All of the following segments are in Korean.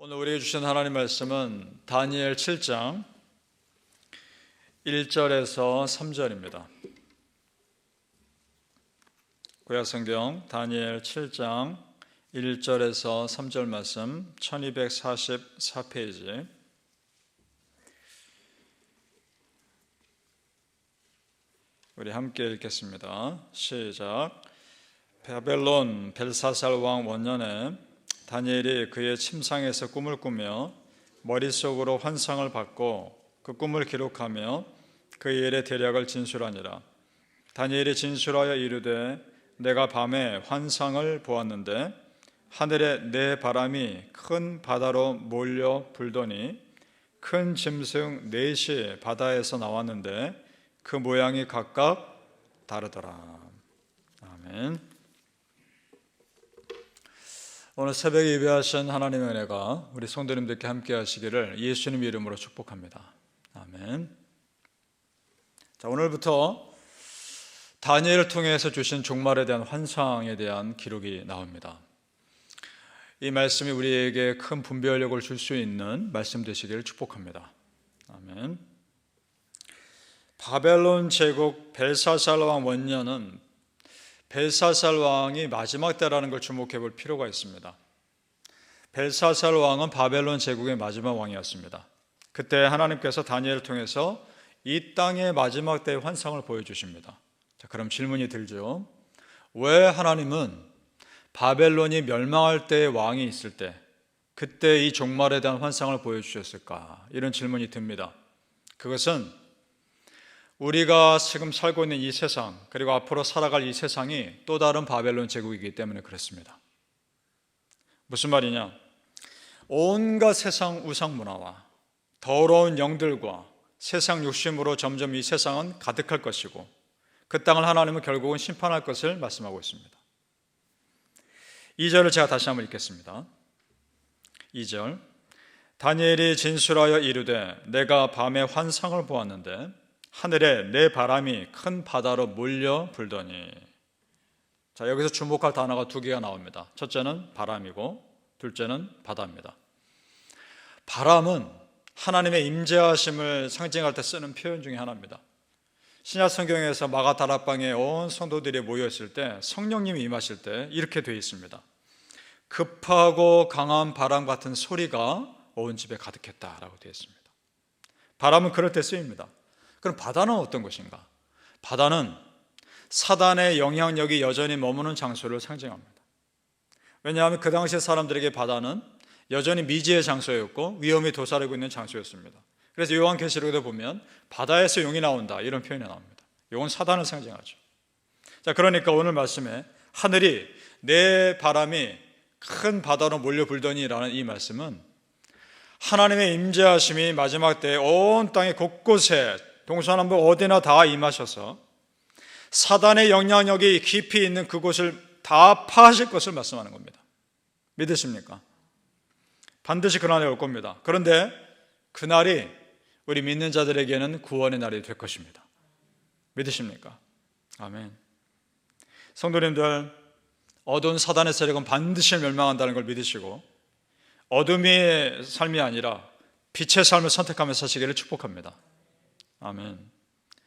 오늘 우리에게 주신 하나님 말씀은 다니엘 7장 1절에서 3절입니다. 구약성경 다니엘 7장 1절에서 3절 말씀 1244페이지. 우리 함께 읽겠습니다. 시작. 바벨론 벨사살 왕 원년에 다니엘이 그의 침상에서 꿈을 꾸며 머릿속으로 환상을 받고 그 꿈을 기록하며 그 일의 대략을 진술하니라. 다니엘이 진술하여 이르되 내가 밤에 환상을 보았는데 하늘에 네 바람이 큰 바다로 몰려 불더니 큰 짐승 넷이 바다에서 나왔는데 그 모양이 각각 다르더라. 아멘. 오늘 새벽에 예배하신 하나님의 은혜가 우리 성도님들께 함께 하시기를 예수님 이름으로 축복합니다. 아멘. 자, 오늘부터 다니엘을 통해서 주신 종말에 대한 환상에 대한 기록이 나옵니다. 이 말씀이 우리에게 큰 분별력을 줄 수 있는 말씀 되시기를 축복합니다. 아멘. 바벨론 제국 벨사살 왕 원년은 벨사살 왕이 마지막 때라는 걸 주목해 볼 필요가 있습니다. 벨사살 왕은 바벨론 제국의 마지막 왕이었습니다. 그때 하나님께서 다니엘을 통해서 이 땅의 마지막 때의 환상을 보여주십니다. 자, 그럼 질문이 들죠. 왜 하나님은 바벨론이 멸망할 때의 왕이 있을 때 그때 이 종말에 대한 환상을 보여주셨을까? 이런 질문이 듭니다. 그것은 우리가 지금 살고 있는 이 세상, 그리고 앞으로 살아갈 이 세상이 또 다른 바벨론 제국이기 때문에 그렇습니다. 무슨 말이냐? 온갖 세상 우상 문화와 더러운 영들과 세상 욕심으로 점점 이 세상은 가득할 것이고 그 땅을 하나님은 결국은 심판할 것을 말씀하고 있습니다. 2절을 제가 다시 한번 읽겠습니다. 2절. 다니엘이 진술하여 이르되 내가 밤에 환상을 보았는데 하늘에 네 바람이 큰 바다로 몰려 불더니. 자, 여기서 주목할 단어가 두 개가 나옵니다. 첫째는 바람이고 둘째는 바다입니다. 바람은 하나님의 임재하심을 상징할 때 쓰는 표현 중에 하나입니다. 신약 성경에서 마가다락방에 온 성도들이 모였을 때 성령님이 임하실 때 이렇게 되어 있습니다. 급하고 강한 바람 같은 소리가 온 집에 가득했다라고 되어 있습니다. 바람은 그럴 때 쓰입니다. 그럼 바다는 어떤 것인가? 바다는 사단의 영향력이 여전히 머무는 장소를 상징합니다. 왜냐하면 그 당시 사람들에게 바다는 여전히 미지의 장소였고 위험이 도사리고 있는 장소였습니다. 그래서 요한계시록에 보면 바다에서 용이 나온다 이런 표현이 나옵니다. 이건 사단을 상징하죠. 자, 그러니까 오늘 말씀에 하늘이 내 바람이 큰 바다로 몰려 불더니라는 이 말씀은 하나님의 임재하심이 마지막 때에 온 땅의 곳곳에 동서남북 어디나 다 임하셔서 사단의 영향력이 깊이 있는 그곳을 다 파하실 것을 말씀하는 겁니다. 믿으십니까? 반드시 그날이 올 겁니다. 그런데 그날이 우리 믿는 자들에게는 구원의 날이 될 것입니다. 믿으십니까? 아멘. 성도님들, 어두운 사단의 세력은 반드시 멸망한다는 걸 믿으시고 어둠의 삶이 아니라 빛의 삶을 선택하며 사시기를 축복합니다. 아멘.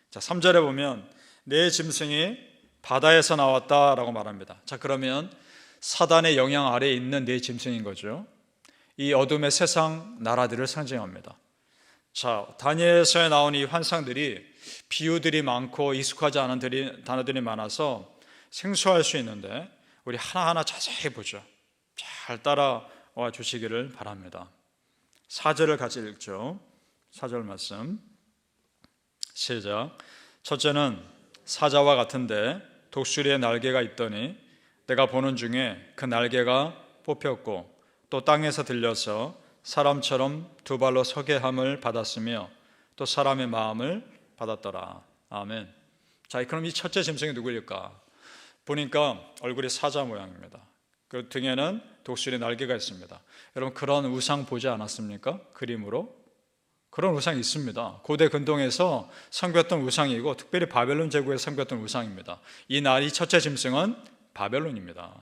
자, 3절에 보면 네 짐승이 바다에서 나왔다라고 말합니다. 자, 그러면 사단의 영향 아래에 있는 네 짐승인 거죠. 이 어둠의 세상 나라들을 상징합니다. 자, 다니엘서에 나온 이 환상들이 비유들이 많고 익숙하지 않은 단어들이 많아서 생소할 수 있는데 우리 하나하나 자세히 보죠. 잘 따라와 주시기를 바랍니다. 4절을 같이 읽죠. 4절 말씀 시작. 첫째는 사자와 같은데 독수리의 날개가 있더니 내가 보는 중에 그 날개가 뽑혔고 또 땅에서 들려서 사람처럼 두 발로 서게 함을 받았으며 또 사람의 마음을 받았더라. 아멘. 자, 그럼 이 첫째 짐승이 누구일까? 보니까 얼굴이 사자 모양입니다. 그 등에는 독수리 날개가 있습니다. 여러분, 그런 우상 보지 않았습니까? 그림으로? 그런 우상이 있습니다. 고대 근동에서 섬겼던 우상이고 특별히 바벨론 제국에 섬겼던 우상입니다. 이 첫째 짐승은 바벨론입니다.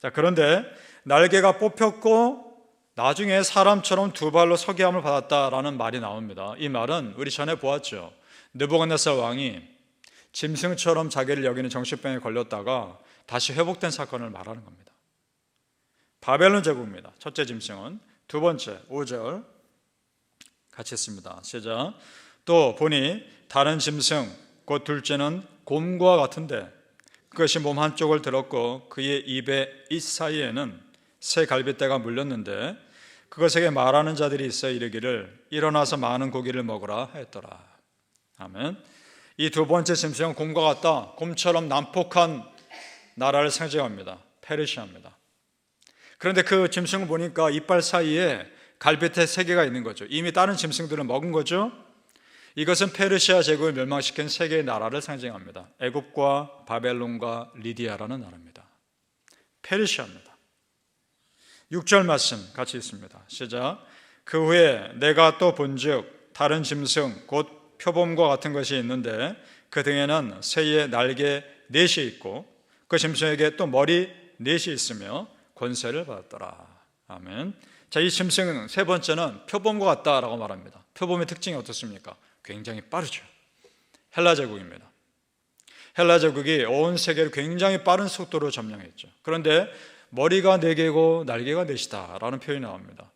자, 그런데 날개가 뽑혔고 나중에 사람처럼 두 발로 서게 함을 받았다라는 말이 나옵니다. 이 말은 우리 전에 보았죠. 느부갓네살 왕이 짐승처럼 자기를 여기는 정신병에 걸렸다가 다시 회복된 사건을 말하는 겁니다. 바벨론 제국입니다. 첫째 짐승은. 두 번째 5절 같이 했습니다. 시작. 또 보니 다른 짐승 곧 둘째는 곰과 같은데 그것이 몸 한쪽을 들었고 그의 입의 이 사이에는 새 갈빗대가 물렸는데 그것에게 말하는 자들이 있어 이르기를 일어나서 많은 고기를 먹으라 하였더라. 아멘. 이 두 번째 짐승은 곰과 같다. 곰처럼 난폭한 나라를 상징합니다. 페르시아입니다. 그런데 그 짐승을 보니까 이빨 사이에 갈빗대 3개가 있는 거죠. 이미 다른 짐승들은 먹은 거죠. 이것은 페르시아 제국을 멸망시킨 3개의 나라를 상징합니다. 애굽과 바벨론과 리디아라는 나라입니다. 페르시아입니다. 6절 말씀 같이 있습니다. 시작. 그 후에 내가 또 본즉 다른 짐승 곧 표범과 같은 것이 있는데 그 등에는 새의 날개 4이 있고 그 짐승에게 또 머리 4이 있으며 권세를 받았더라. 아멘. 자, 이 짐승은 세 번째는 표범과 같다라고 말합니다. 표범의 특징이 어떻습니까? 굉장히 빠르죠. 헬라 제국입니다. 헬라 제국이 온 세계를 굉장히 빠른 속도로 점령했죠. 그런데 머리가 4개고 날개가 4이다 라는 표현이 나옵니다.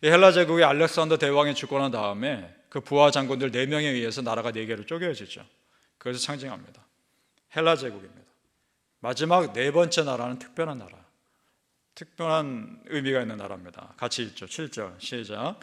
이 헬라 제국이 알렉산더 대왕이 죽고 난 다음에 그 부하 장군들 4명에 의해서 나라가 4개로 쪼개지죠. 그것을 상징합니다. 헬라 제국입니다. 마지막 4번째 나라는 특별한 나라, 특별한 의미가 있는 나라입니다. 같이 읽죠. 7절 시작.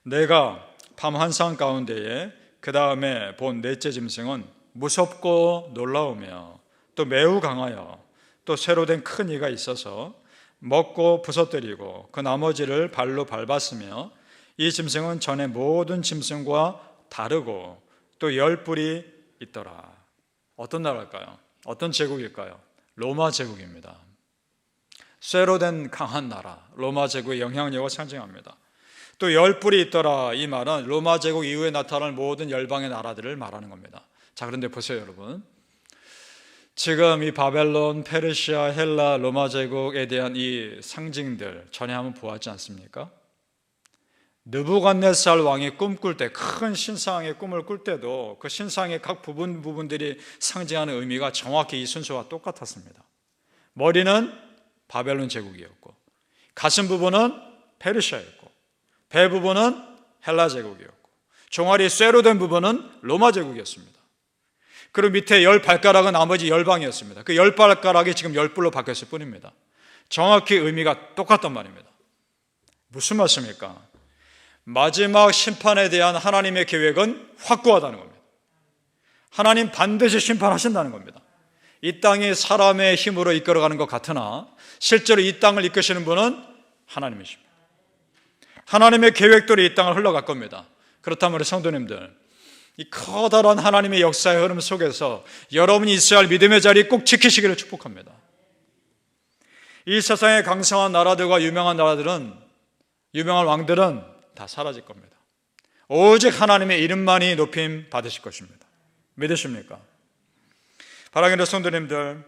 내가 밤 환상 가운데에 그 다음에 본 넷째 짐승은 무섭고 놀라우며 또 매우 강하여 또 새로 된 큰 이가 있어서 먹고 부서뜨리고 그 나머지를 발로 밟았으며 이 짐승은 전에 모든 짐승과 다르고 또 10뿔이 있더라. 어떤 나라일까요? 어떤 제국일까요? 로마 제국입니다. 쇠로 된 강한 나라, 로마 제국의 영향력을 상징합니다. 또 10뿔이 있더라. 이 말은 로마 제국 이후에 나타날 모든 열방의 나라들을 말하는 겁니다. 자, 그런데 보세요 여러분. 지금 이 바벨론, 페르시아, 헬라, 로마 제국에 대한 이 상징들 전에 한번 보았지 않습니까? 느부갓네살 왕이 꿈꿀 때, 큰 신상의 꿈을 꿀 때도 그 신상의 각 부분들이 상징하는 의미가 정확히 이 순서와 똑같았습니다. 머리는 바벨론 제국이었고, 가슴 부분은 페르시아였고, 배 부분은 헬라 제국이었고, 종아리 쇠로 된 부분은 로마 제국이었습니다. 그리고 밑에 10발가락은 나머지 열방이었습니다. 그 10발가락이 지금 10뿔로 바뀌었을 뿐입니다. 정확히 의미가 똑같단 말입니다. 무슨 말씀입니까? 마지막 심판에 대한 하나님의 계획은 확고하다는 겁니다. 하나님 반드시 심판하신다는 겁니다. 이 땅이 사람의 힘으로 이끌어가는 것 같으나 실제로 이 땅을 이끄시는 분은 하나님이십니다. 하나님의 계획대로 이 땅을 흘러갈 겁니다. 그렇다면 우리 성도님들, 이 커다란 하나님의 역사의 흐름 속에서 여러분이 있어야 할 믿음의 자리 꼭 지키시기를 축복합니다. 이 세상의 강성한 나라들과 유명한 나라들은, 유명한 왕들은 다 사라질 겁니다. 오직 하나님의 이름만이 높임 받으실 것입니다. 믿으십니까? 사랑하는 성도님들,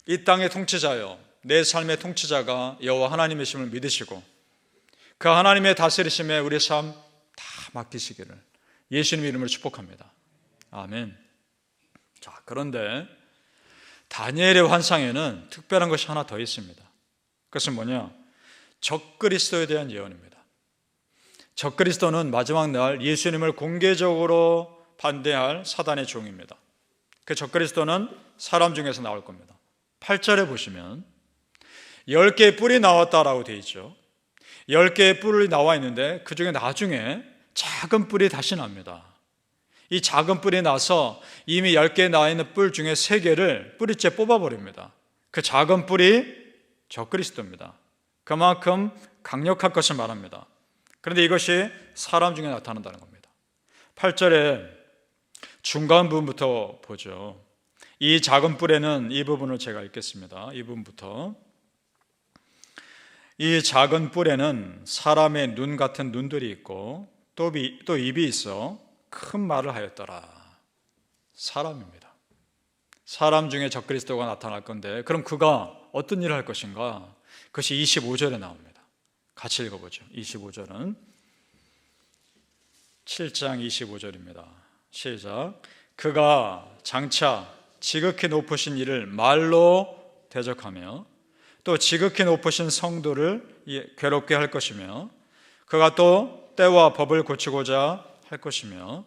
이 땅의 통치자요, 내 삶의 통치자가 여호와 하나님이심을 믿으시고 그 하나님의 다스리심에 우리 삶 다 맡기시기를 예수님 이름으로 축복합니다. 아멘. 자, 그런데 다니엘의 환상에는 특별한 것이 하나 더 있습니다. 그것은 뭐냐? 적그리스도에 대한 예언입니다. 적그리스도는 마지막 날 예수님을 공개적으로 반대할 사단의 종입니다. 그 적그리스도는 사람 중에서 나올 겁니다. 8절에 보시면 10개의 뿔이 나왔다라고 되어 있죠. 10개의 뿔이 나와 있는데 그 중에 나중에 작은 뿔이 다시 납니다. 이 작은 뿔이 나서 이미 10개 나 있는 뿔 중에 3개를 뿌리째 뽑아버립니다. 그 작은 뿔이 적그리스도입니다. 그만큼 강력할 것을 말합니다. 그런데 이것이 사람 중에 나타난다는 겁니다. 8절에 중간 부분부터 보죠. 이 작은 뿔에는 이 부분을 제가 읽겠습니다. 이 부분부터. 이 작은 뿔에는 사람의 눈 같은 눈들이 있고 또 입이 있어 큰 말을 하였더라. 사람입니다. 사람 중에 적그리스도가 나타날 건데 그럼 그가 어떤 일을 할 것인가? 그것이 25절에 나옵니다. 같이 읽어보죠. 25절은 7장 25절입니다. 시작. 그가 장차 지극히 높으신 이를 말로 대적하며 또 지극히 높으신 성도를 괴롭게 할 것이며 그가 또 때와 법을 고치고자 할 것이며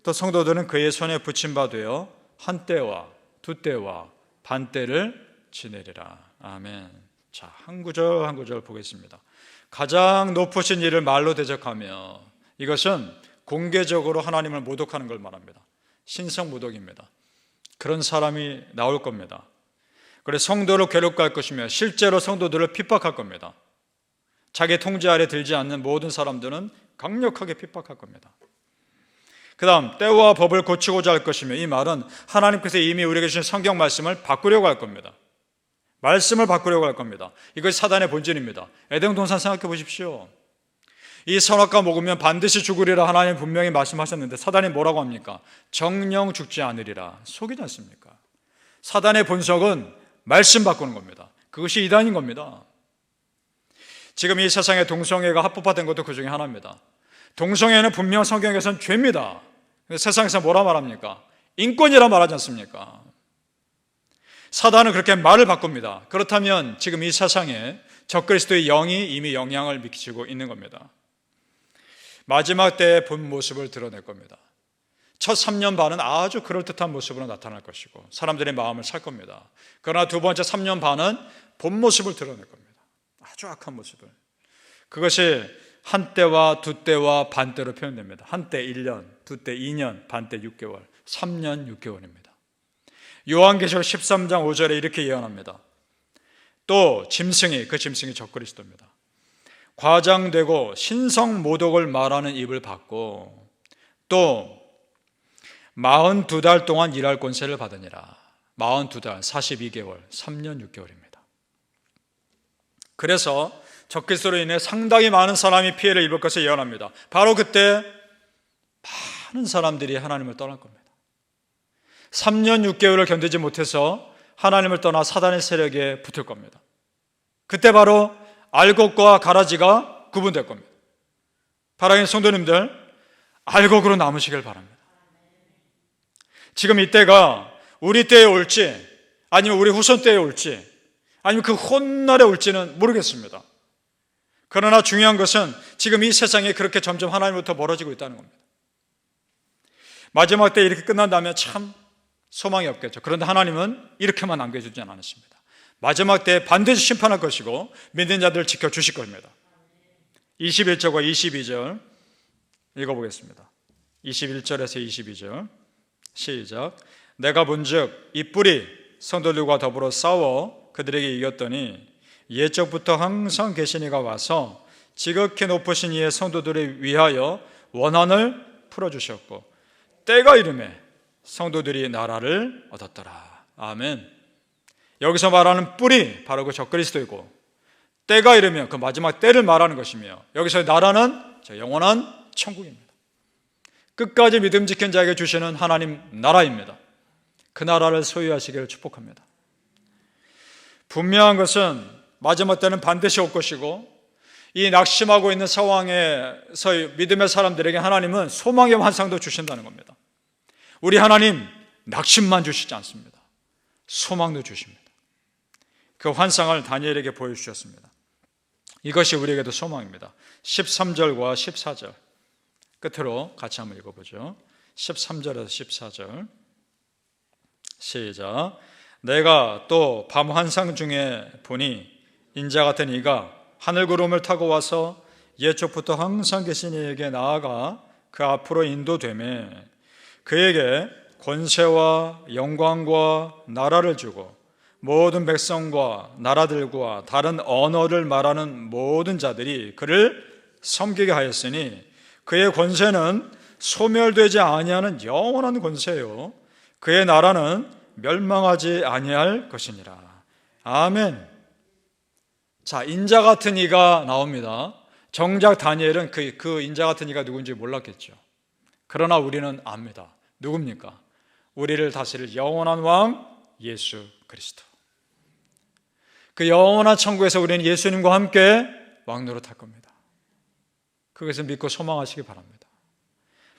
또 성도들은 그의 손에 붙임 바 되어 한 때와 두 때와 반 때를 지내리라. 아멘. 자, 한 구절 한 구절 보겠습니다. 가장 높으신 이를 말로 대적하며, 이것은 공개적으로 하나님을 모독하는 걸 말합니다. 신성 모독입니다. 그런 사람이 나올 겁니다. 그래서 성도를 괴롭게 할 것이며 실제로 성도들을 핍박할 겁니다. 자기 통제 아래 들지 않는 모든 사람들은 강력하게 핍박할 겁니다. 그 다음 때와 법을 고치고자 할 것이며, 이 말은 하나님께서 이미 우리에게 주신 성경 말씀을 바꾸려고 할 겁니다. 말씀을 바꾸려고 할 겁니다. 이것이 사단의 본질입니다. 에덴 동산 생각해 보십시오. 이 선악과 먹으면 반드시 죽으리라 하나님 분명히 말씀하셨는데 사단이 뭐라고 합니까? 정령 죽지 않으리라. 속이지 않습니까? 사단의 본성은 말씀 바꾸는 겁니다. 그것이 이단인 겁니다. 지금 이 세상에 동성애가 합법화된 것도 그 중에 하나입니다. 동성애는 분명 성경에서는 죄입니다. 세상에서 뭐라 말합니까? 인권이라 말하지 않습니까? 사단은 그렇게 말을 바꿉니다. 그렇다면 지금 이 세상에 적그리스도의 영이 이미 영향을 미치고 있는 겁니다. 마지막 때의 본 모습을 드러낼 겁니다. 첫 3년 반은 아주 그럴듯한 모습으로 나타날 것이고 사람들의 마음을 살 겁니다. 그러나 두 번째 3년 반은 본 모습을 드러낼 겁니다. 아주 악한 모습을. 그것이 한 때와 두 때와 반 때로 표현됩니다. 한 때 1년, 두 때 2년, 반 때 6개월, 3년 6개월입니다. 요한계시록 13장 5절에 이렇게 예언합니다. 또 짐승이, 그 짐승이 적그리스도입니다. 과장되고 신성 모독을 말하는 입을 받고 또 42달 동안 일할 권세를 받으니라. 42달, 42개월, 3년 6개월입니다. 그래서 적그리스도로 인해 상당히 많은 사람이 피해를 입을 것을 예언합니다. 바로 그때 많은 사람들이 하나님을 떠날 겁니다. 3년 6개월을 견디지 못해서 하나님을 떠나 사단의 세력에 붙을 겁니다. 그때 바로 알곡과 가라지가 구분될 겁니다. 사랑하는 성도님들, 알곡으로 남으시길 바랍니다. 지금 이때가 우리 때에 올지 아니면 우리 후손 때에 올지 아니면 그 훗날에 올지는 모르겠습니다. 그러나 중요한 것은 지금 이 세상이 그렇게 점점 하나님부터 멀어지고 있다는 겁니다. 마지막 때 이렇게 끝난다면 참 소망이 없겠죠. 그런데 하나님은 이렇게만 남겨주지 않으십니다. 마지막 때에 반드시 심판할 것이고 믿는 자들을 지켜주실 겁니다. 21절과 22절 읽어보겠습니다. 21절에서 22절 시작. 내가 본즉 이 뿔이 성도들과 더불어 싸워 그들에게 이겼더니 옛적부터 항상 계신 이가 와서 지극히 높으신 이의 성도들을 위하여 원한을 풀어주셨고 때가 이르매 성도들이 나라를 얻었더라. 아멘. 여기서 말하는 뿔이 바로 그 적그리스도이고 때가 이르면 그 마지막 때를 말하는 것이며 여기서 나라는 영원한 천국입니다. 끝까지 믿음 지킨 자에게 주시는 하나님 나라입니다. 그 나라를 소유하시기를 축복합니다. 분명한 것은 마지막 때는 반드시 올 것이고 이 낙심하고 있는 상황에서 믿음의 사람들에게 하나님은 소망의 환상도 주신다는 겁니다. 우리 하나님 낙심만 주시지 않습니다. 소망도 주십니다. 그 환상을 다니엘에게 보여주셨습니다. 이것이 우리에게도 소망입니다. 13절과 14절 끝으로 같이 한번 읽어보죠. 13절에서 14절 시작. 내가 또 밤 환상 중에 보니 인자 같은 이가 하늘 구름을 타고 와서 옛적부터 항상 계신 이에게 나아가 그 앞으로 인도되매 그에게 권세와 영광과 나라를 주고 모든 백성과 나라들과 다른 언어를 말하는 모든 자들이 그를 섬기게 하였으니 그의 권세는 소멸되지 아니하는 영원한 권세요 그의 나라는 멸망하지 아니할 것이니라. 아멘. 자, 인자 같은 이가 나옵니다. 정작 다니엘은 그 인자 같은 이가 누군지 몰랐겠죠. 그러나 우리는 압니다. 누굽니까? 우리를 다스릴 영원한 왕 예수 그리스도. 그 영원한 천국에서 우리는 예수님과 함께 왕노릇할 겁니다. 그것을 믿고 소망하시기 바랍니다.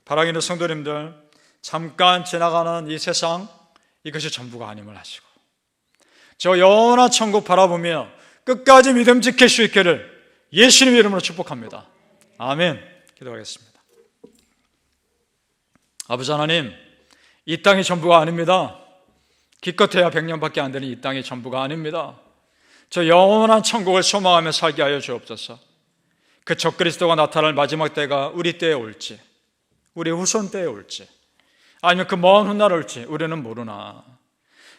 사랑하는 성도님들, 잠깐 지나가는 이 세상, 이것이 전부가 아님을 아시고 저 영원한 천국 바라보며 끝까지 믿음 지킬 수 있기를 예수님 이름으로 축복합니다. 아멘. 기도하겠습니다. 아버지 하나님, 이 땅이 전부가 아닙니다. 기껏해야 100년밖에 안 되는 이 땅이 전부가 아닙니다. 저 영원한 천국을 소망하며 살게 하여 주옵소서. 그 적그리스도가 나타날 마지막 때가 우리 때에 올지, 우리 후손 때에 올지, 아니면 그 먼 훗날 올지 우리는 모르나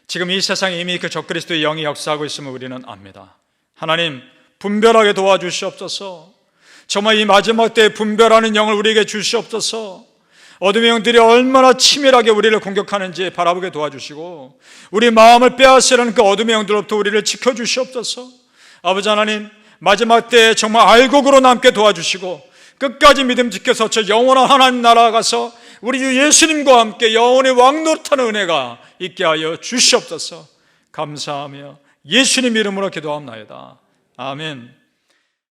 지금 이 세상에 이미 그 적그리스도의 영이 역사하고 있음을 우리는 압니다. 하나님, 분별하게 도와주시옵소서. 정말 이 마지막 때에 분별하는 영을 우리에게 주시옵소서. 어둠의 영들이 얼마나 치밀하게 우리를 공격하는지 바라보게 도와주시고 우리 마음을 빼앗으려는 그 어둠의 영들로부터 우리를 지켜주시옵소서. 아버지 하나님, 마지막 때에 정말 알곡으로 남게 도와주시고 끝까지 믿음 지켜서 저 영원한 하나님 나라 가서 우리 주 예수님과 함께 영원히 왕노릇하는 은혜가 있게 하여 주시옵소서. 감사하며 예수님 이름으로 기도합나이다. 아멘.